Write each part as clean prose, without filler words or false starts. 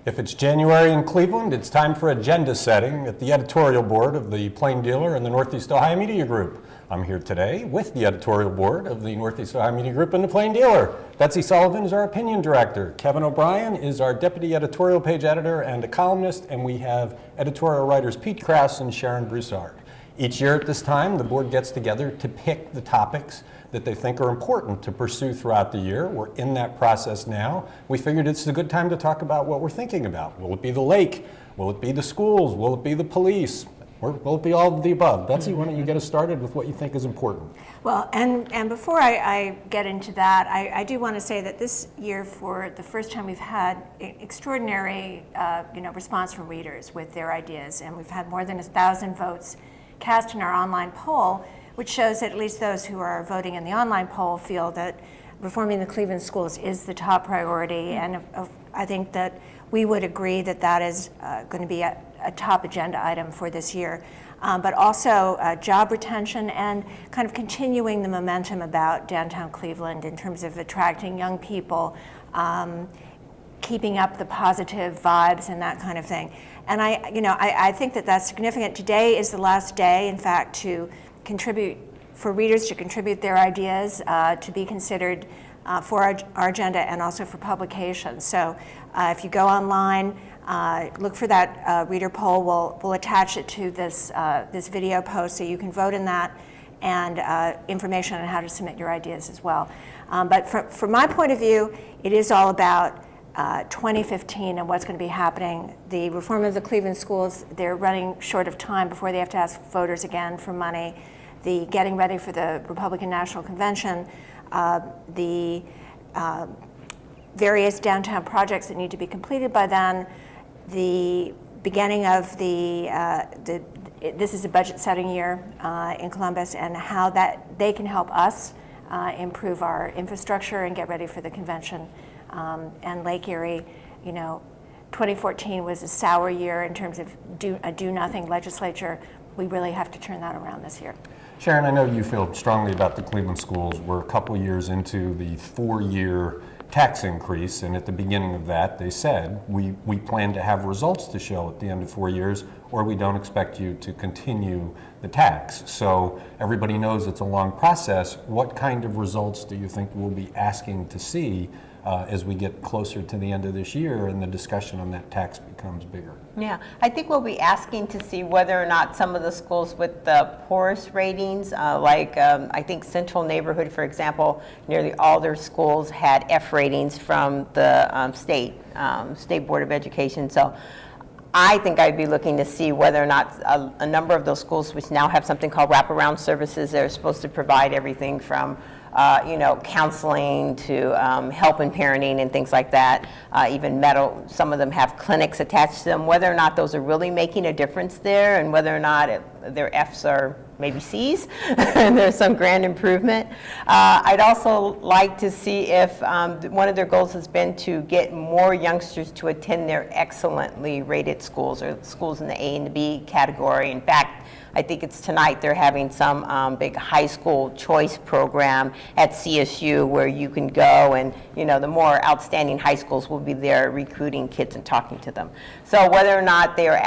If it's January in Cleveland, it's time for agenda setting at the editorial board of the Plain Dealer and the Northeast Ohio Media Group. I'm here today with the editorial board of the Northeast Ohio Media Group and the Plain Dealer. Betsy Sullivan is our opinion director. Kevin O'Brien is our deputy editorial page editor and a columnist, and we have editorial writers Peter Krouse and Sharon Broussard. Each year at this time, the board gets together to pick the topics that they think are important to pursue throughout the year. We're in that process now. We figured it's a good time to talk about what we're thinking about. Will it be the lake? Will it be the schools? Will it be the police? Or will it be all of the above? Betsy, why don't you get us started with what you think is important? Well, and before I get into that, I do want to say that this year, for the first time, we've had extraordinary response from readers with their ideas, and we've had more than 1,000 votes cast in our online poll, which shows that at least those who are voting in the online poll feel that reforming the Cleveland schools is the top priority. And I think that we would agree that that is going to be a top agenda item for this year. But also job retention and kind of continuing the momentum about downtown Cleveland in terms of attracting young people, keeping up the positive vibes and that kind of thing. And I think that that's significant. Today is the last day, in fact, to contribute, for readers to contribute their ideas to be considered for our agenda and also for publication. So if you go online, look for that reader poll. We'll attach it to this video post so you can vote in that, and information on how to submit your ideas as well. But from my point of view, it is all about 2015 and what's going to be happening. The reform of the Cleveland schools, they're running short of time before they have to ask voters again for money. The getting ready for the Republican National Convention, the various downtown projects that need to be completed by then, the beginning of this is a budget setting year in Columbus, and how that they can help us improve our infrastructure and get ready for the convention. And Lake Erie, 2014 was a sour year in terms of a do-nothing legislature. We really have to turn that around this year. Sharon, I know you feel strongly about the Cleveland schools. We're a couple years into the 4-year tax increase, and at the beginning of that, they said, we plan to have results to show at the end of 4 years, or we don't expect you to continue the tax. So everybody knows it's a long process. What kind of results do you think we'll be asking to see as we get closer to the end of this year and the discussion on that tax becomes bigger? Yeah, I think we'll be asking to see whether or not some of the schools with the poorest ratings, I think Central Neighborhood, for example, nearly all their schools had F ratings from the State Board of Education. So I think I'd be looking to see whether or not a number of those schools, which now have something called wraparound services, they're supposed to provide everything from counseling to help in parenting and things like that. Even some of them have clinics attached to them. Whether or not those are really making a difference there, and whether or not their Fs are maybe Cs, and there's some grand improvement. I'd also like to see if one of their goals has been to get more youngsters to attend their excellently rated schools, or schools in the A and the B category. In fact, I think it's tonight they're having some big high school choice program at CSU where you can go, and the more outstanding high schools will be there recruiting kids and talking to them. So whether or not they're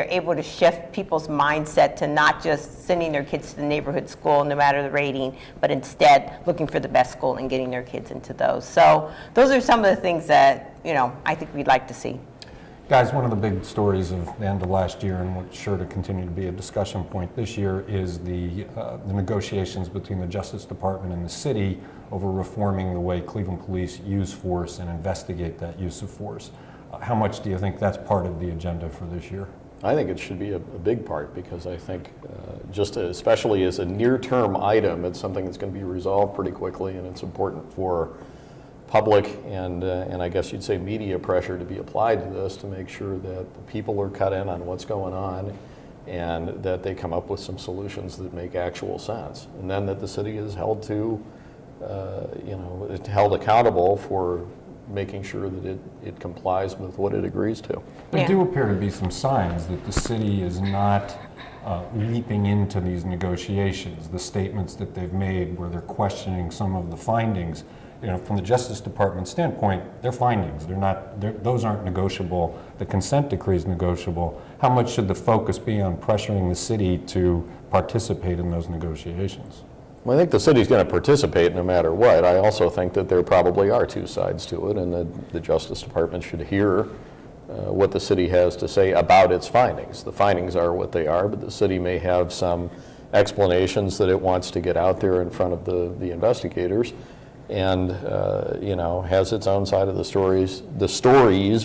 able to shift people's mindset to not just sending their kids to the neighborhood school no matter the rating, but instead looking for the best school and getting their kids into those. So those are some of the things that I think we'd like to see. Guys, one of the big stories of the end of last year, and what's sure to continue to be a discussion point this year, is the negotiations between the Justice Department and the city over reforming the way Cleveland police use force and investigate that use of force. How much do you think that's part of the agenda for this year? I think it should be a big part, because I think just especially as a near-term item, it's something that's going to be resolved pretty quickly, and it's important for public and I guess you'd say media pressure to be applied to this to make sure that the people are cut in on what's going on, and that they come up with some solutions that make actual sense, and then that the city is held held accountable for making sure that it complies with what it agrees to. There do appear to be some signs that the city is not leaping into these negotiations. The statements that they've made where they're questioning some of the findings from the Justice Department standpoint, they're findings. Those aren't negotiable. The consent decree is negotiable. How much should the focus be on pressuring the city to participate in those negotiations? Well, I think the city's going to participate no matter what. I also think that there probably are two sides to it, and that the Justice Department should hear what the city has to say about its findings. The findings are what they are, but the city may have some explanations that it wants to get out there in front of the investigators, and has its own side of the stories,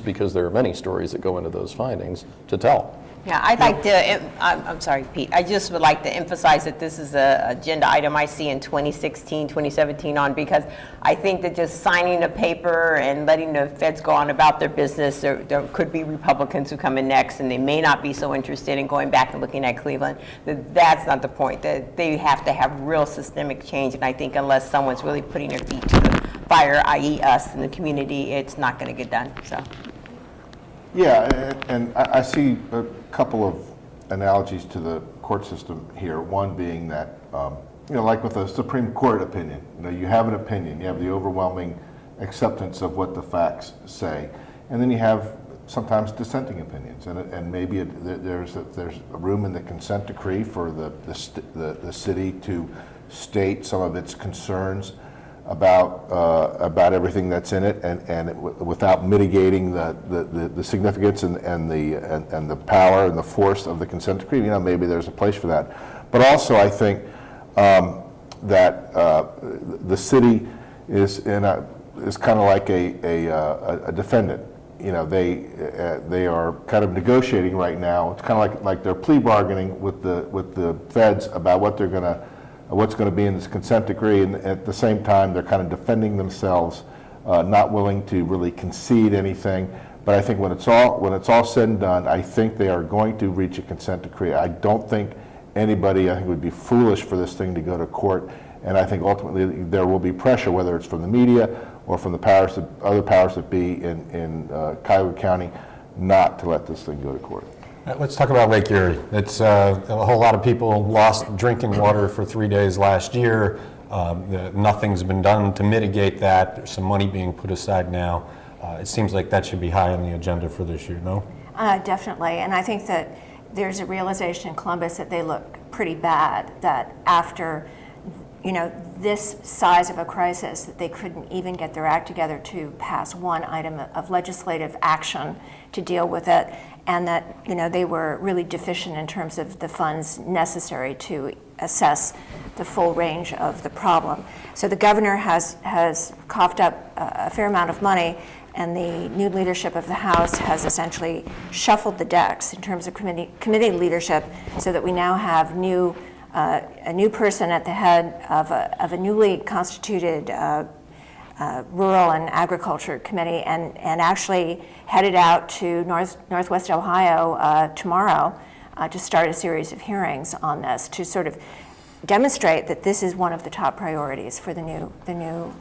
because there are many stories that go into those findings, to tell. Yeah, I'd like to, I'm sorry, Pete, I just would like to emphasize that this is an agenda item I see in 2016, 2017 on, because I think that just signing a paper and letting the feds go on about their business, there could be Republicans who come in next and they may not be so interested in going back and looking at Cleveland. That's not the point. That they have to have real systemic change, and I think unless someone's really putting their feet to the fire, i.e. us in the community, it's not going to get done, so. Yeah, and I see a couple of analogies to the court system here. One being that, like with a Supreme Court opinion, you have an opinion, you have the overwhelming acceptance of what the facts say, and then you have sometimes dissenting opinions, and maybe there's a room in the consent decree for the city to state some of its concerns about everything that's in it, and without mitigating the significance and the power and the force of the consent decree. Maybe there's a place for that. But also, I think that the city is kind of like a defendant. They are kind of negotiating right now. It's kind of like they're plea bargaining with the feds about what's going to be in this consent decree, and at the same time they're kind of defending themselves, not willing to really concede anything. But I think when it's all said and done, I think they are going to reach a consent decree. I don't think anybody, I think, would be foolish for this thing to go to court, and I think ultimately there will be pressure, whether it's from the media or from the other powers that be in Cuyahoga County, not to let this thing go to court. Let's talk about Lake Erie. It's a whole lot of people lost drinking water for 3 days last year. Nothing's been done to mitigate that. There's some money being put aside now. It seems like that should be high on the agenda for this year, no? Definitely, and I think that there's a realization in Columbus that they look pretty bad, that after this size of a crisis, that they couldn't even get their act together to pass one item of legislative action to deal with it, and that they were really deficient in terms of the funds necessary to assess the full range of the problem. So the governor has coughed up a fair amount of money, and the new leadership of the House has essentially shuffled the decks in terms of committee leadership, so that we now have a new person at the head of a newly constituted Rural and Agriculture Committee, and actually headed out to Northwest Ohio tomorrow to start a series of hearings on this, to sort of demonstrate that this is one of the top priorities for the new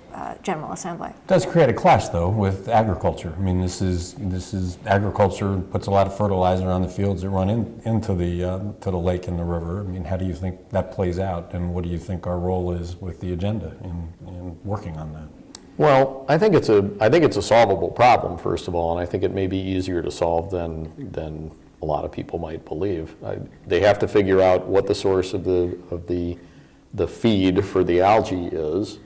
General Assembly. It does create a clash, though, with agriculture. I mean, this is agriculture puts a lot of fertilizer on the fields that run into the lake and the river. I mean, how do you think that plays out, and what do you think our role is with the agenda in working on that? Well, I think it's a solvable problem, first of all, and I think it may be easier to solve than a lot of people might believe. They have to figure out what the source of the feed for the algae is.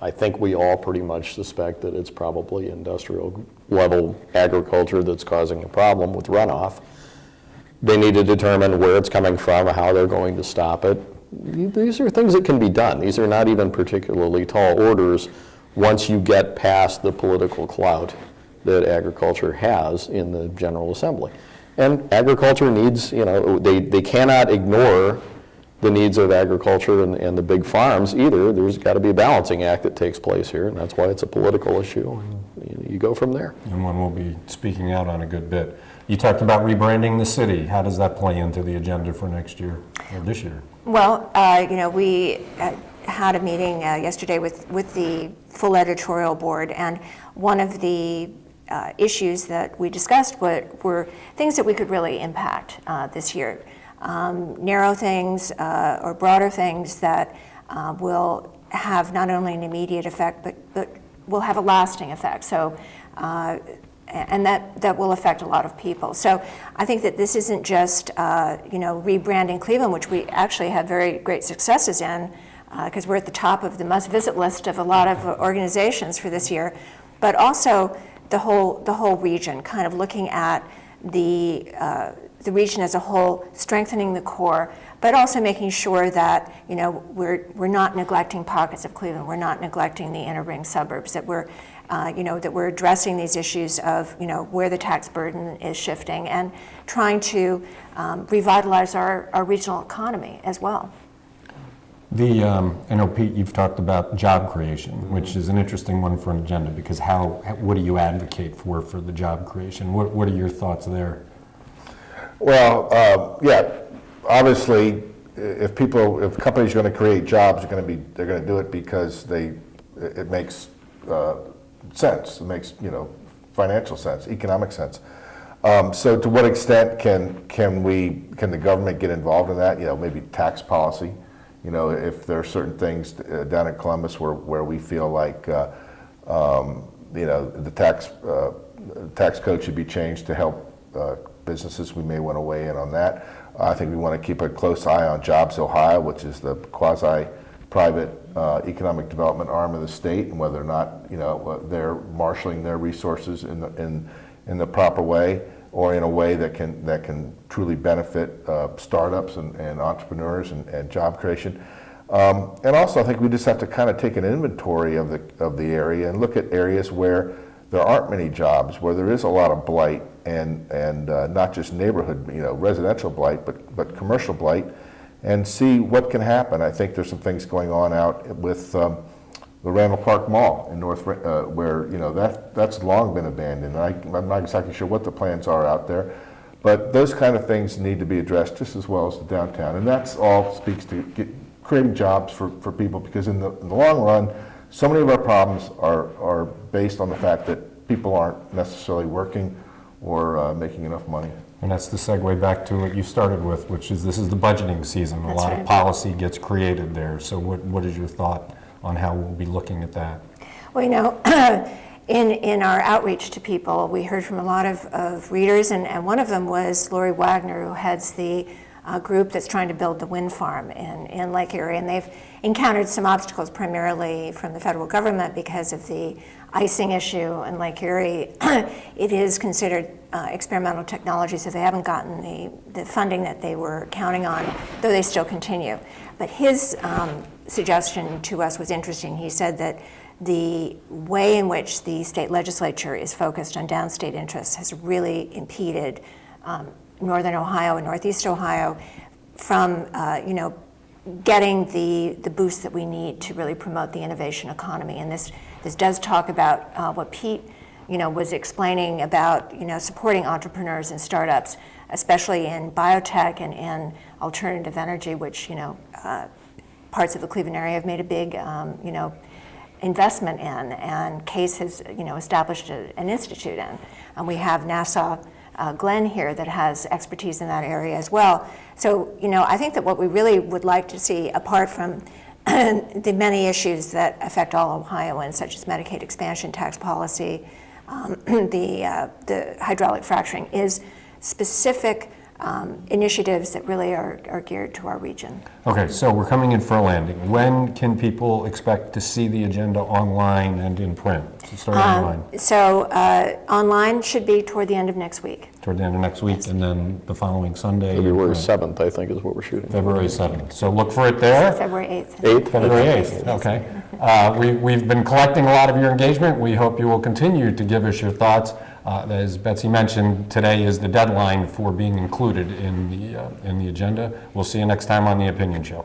I think we all pretty much suspect that it's probably industrial level agriculture that's causing the problem with runoff. They need to determine where it's coming from, how they're going to stop it. These are things that can be done. These are not even particularly tall orders once you get past the political clout that agriculture has in the General Assembly. And agriculture needs, they cannot ignore the needs of agriculture and the big farms either. There's got to be a balancing act that takes place here, and that's why it's a political issue, and you go from there. And one we'll be speaking out on a good bit. You talked about rebranding the city. How does that play into the agenda for next year, or this year? Well, we had a meeting yesterday with the full editorial board, and one of the issues that we discussed were things that we could really impact this year. Narrow things or broader things that will have not only an immediate effect, but will have a lasting effect. So, and that will affect a lot of people. So I think that this isn't just rebranding Cleveland, which we actually have very great successes in, because we're at the top of the must-visit list of a lot of organizations for this year, but also the whole region, kind of looking at the region as a whole, strengthening the core, but also making sure that we're not neglecting pockets of Cleveland, we're not neglecting the inner ring suburbs, that we're that we're addressing these issues of where the tax burden is shifting and trying to revitalize our regional economy as well. I know, Pete, you've talked about job creation, which is an interesting one for an agenda, because what do you advocate for the job creation? What are your thoughts there? Well, yeah, obviously, if companies are going to create jobs, they're going to do it because it makes sense. It makes financial sense, economic sense. So to what extent can the government get involved in that? Maybe tax policy. If there are certain things down in Columbus where we feel like the tax code should be changed to help businesses, we may want to weigh in on that. I think we want to keep a close eye on Jobs Ohio, which is the quasi-private economic development arm of the state, and whether or not they're marshaling their resources in the proper way, or in a way that can truly benefit startups and entrepreneurs and job creation. And also, I think we just have to kind of take an inventory of the area and look at areas where there aren't many jobs, where there is a lot of blight, and not just neighborhood, residential blight, but commercial blight, and see what can happen. I think there's some things going on out with the Randall Park Mall in North, where that's long been abandoned. I'm not exactly sure what the plans are out there, but those kind of things need to be addressed just as well as the downtown. And that's all speaks to creating jobs for people, because in the long run, so many of our problems are based on the fact that people aren't necessarily working or making enough money. And that's the segue back to what you started with, which is this is the budgeting season. A lot of policy gets created there. So what is your thought on how we'll be looking at that? Well, in our outreach to people, we heard from a lot of readers, and one of them was Lori Wagner, who heads the group that's trying to build the wind farm in Lake Erie, and they've encountered some obstacles primarily from the federal government because of the icing issue in Lake Erie. It is considered experimental technology, so they haven't gotten the funding that they were counting on, though they still continue. But his suggestion to us was interesting. He said that the way in which the state legislature is focused on downstate interests has really impeded Northern Ohio and Northeast Ohio from getting the boost that we need to really promote the innovation economy. And this does talk about what Pete was explaining about supporting entrepreneurs and startups, especially in biotech and alternative energy, which parts of the Cleveland area have made a big investment in, and Case has established an institute in, and we have NASA Glenn here that has expertise in that area as well. So I think that what we really would like to see, apart from the many issues that affect all Ohioans, such as Medicaid expansion, tax policy, the hydraulic fracturing, is specific initiatives that really are geared to our region. Okay, so we're coming in for a landing. When can people expect to see the agenda online and in print? So start online. So online should be toward the end of next week. Toward the end of next week, and then the following Sunday. February 7th, I think, is what we're shooting. February 7th. So look for it there. February 8th. 8th? February 8th, okay. We've been collecting a lot of your engagement. We hope you will continue to give us your thoughts. As Betsy mentioned, today is the deadline for being included in the agenda. We'll see you next time on The Opinion Show.